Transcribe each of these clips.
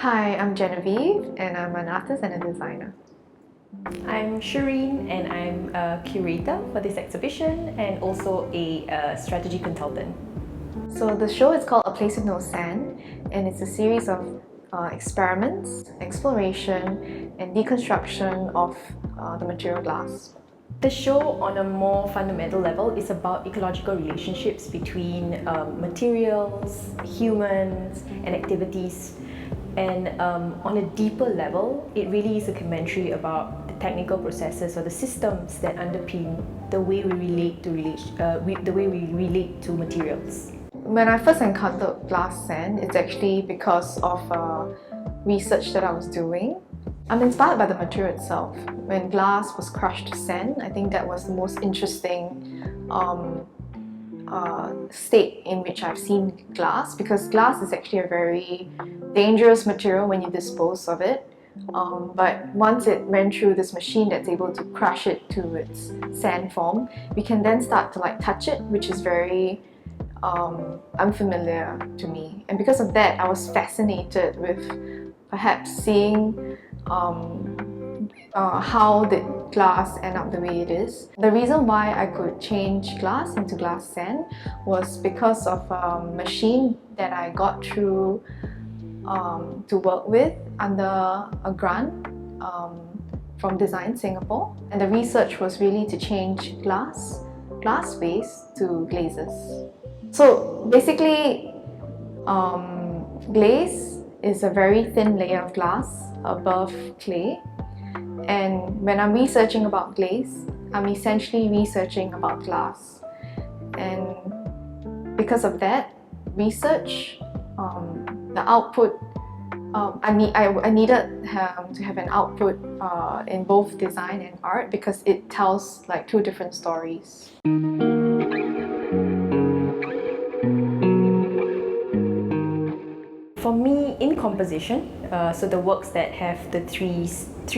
Hi, I'm Genevieve and I'm an artist and a designer. I'm Shireen and I'm a curator for this exhibition and also a strategy consultant. So the show is called A Place with No Sand, and it's a series of experiments, exploration and deconstruction of the material glass. The show on a more fundamental level is about ecological relationships between materials, humans and activities. And on a deeper level, it really is a commentary about the technical processes or the systems that underpin the way we relate to materials. When I first encountered glass sand, it's actually because of research that I was doing. I'm inspired by the material itself. When glass was crushed to sand, I think that was the most interesting state in which I've seen glass, because glass is actually a very dangerous material when you dispose of it. But once it went through this machine that's able to crush it to its sand form, we can then start to touch it, which is very unfamiliar to me. And because of that, I was fascinated with perhaps seeing how did glass end up the way it is. The reason why I could change glass into glass sand was because of a machine that I got through to work with under a grant from Design Singapore. And the research was really to change glass waste to glazes. So basically, glaze is a very thin layer of glass above clay. And when I'm researching about glaze, I'm essentially researching about glass. And because of that research, the output, I needed to have an output in both design and art, because it tells two different stories. For me, in composition, so the works that have the three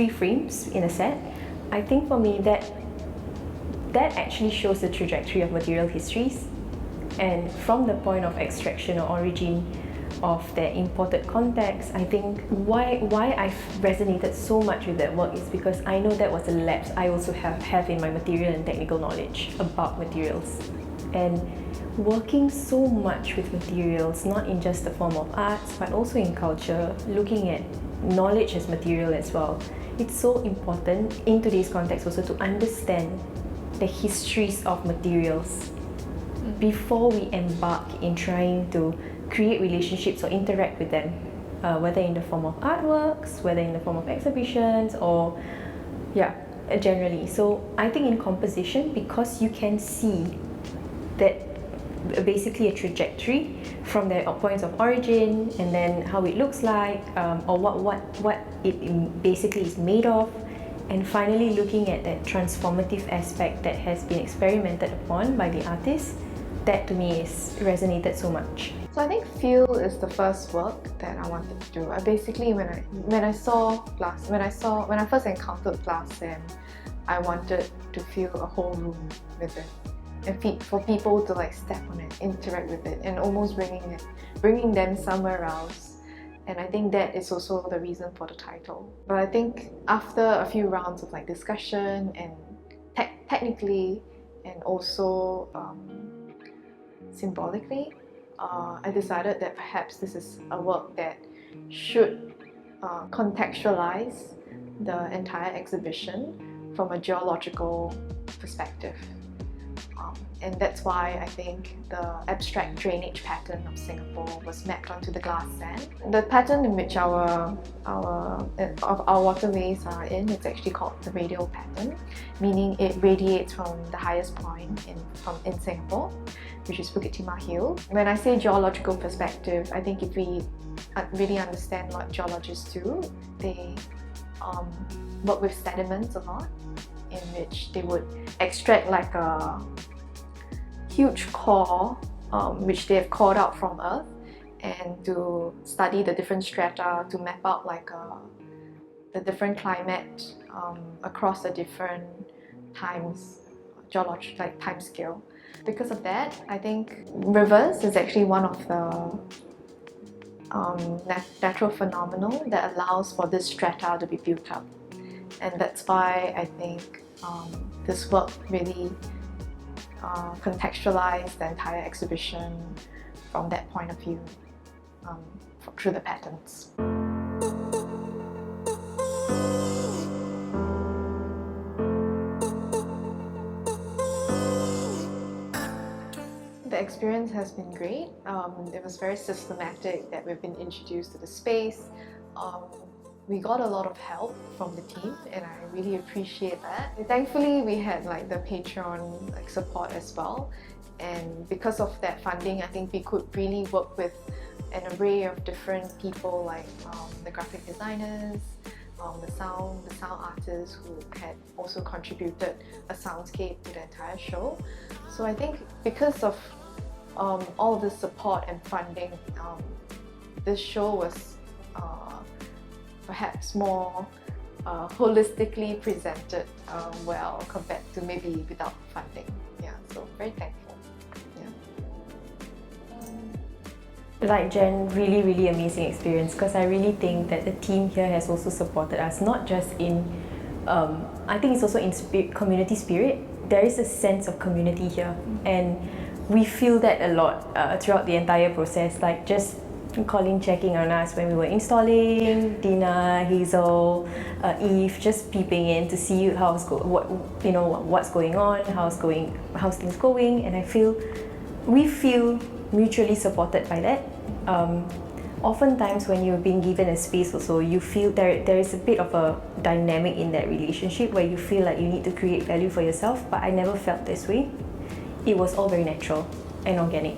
frames in a set, I think for me that actually shows the trajectory of material histories, and from the point of extraction or origin of their imported context, I think why I've resonated so much with that work is because I know that was a lapse I also have in my material and technical knowledge about materials. And working so much with materials, not in just the form of arts, but also in culture, looking at knowledge as material as well. It's so important in today's context also to understand the histories of materials before we embark in trying to create relationships or interact with them, whether in the form of artworks, whether in the form of exhibitions, or generally. So I think in composition, because you can see that basically a trajectory from their points of origin, and then how it looks like, or what it basically is made of, and finally looking at that transformative aspect that has been experimented upon by the artist. That to me is resonated so much. So I think feel is the first work that I wanted to do. I basically, when I first encountered glass sand, I wanted to feel a whole room with it, and for people to step on it, interact with it, and almost bringing them somewhere else. And I think that is also the reason for the title. But I think after a few rounds of discussion and technically and also symbolically, I decided that perhaps this is a work that should contextualize the entire exhibition from a geological perspective. And that's why I think the abstract drainage pattern of Singapore was mapped onto the glass sand. The pattern in which our waterways are in, it's actually called the radial pattern, meaning it radiates from the highest point in Singapore, which is Bukit Timah Hill. When I say geological perspective, I think if we really understand what geologists do, they work with sediments a lot, in which they would extract a huge core which they have cored out from Earth, and to study the different strata to map out the different climate across the different times, time scale. Because of that, I think rivers is actually one of the natural phenomenon that allows for this strata to be built up. And that's why I think this work really contextualized the entire exhibition from that point of view, through the patterns. The experience has been great. It was very systematic that we've been introduced to the space. We got a lot of help from the team, and I really appreciate that. And thankfully, we had the patron support as well. And because of that funding, I think we could really work with an array of different people, like the graphic designers, the sound artists who had also contributed a soundscape to the entire show. So I think because of all this support and funding, this show was perhaps more holistically presented well compared to maybe without funding. Yeah, so very thankful. Like Jen, really amazing experience, because I really think that the team here has also supported us, not just in, I think it's also in community spirit. There is a sense of community here, and we feel that a lot throughout the entire process, like just Colin checking on us when we were installing, Dina, Hazel, Eve, just peeping in to see what's going on, how's things going, and we feel mutually supported by that. Oftentimes when you're being given a space also, you feel there is a bit of a dynamic in that relationship where you feel like you need to create value for yourself, but I never felt this way. It was all very natural and organic.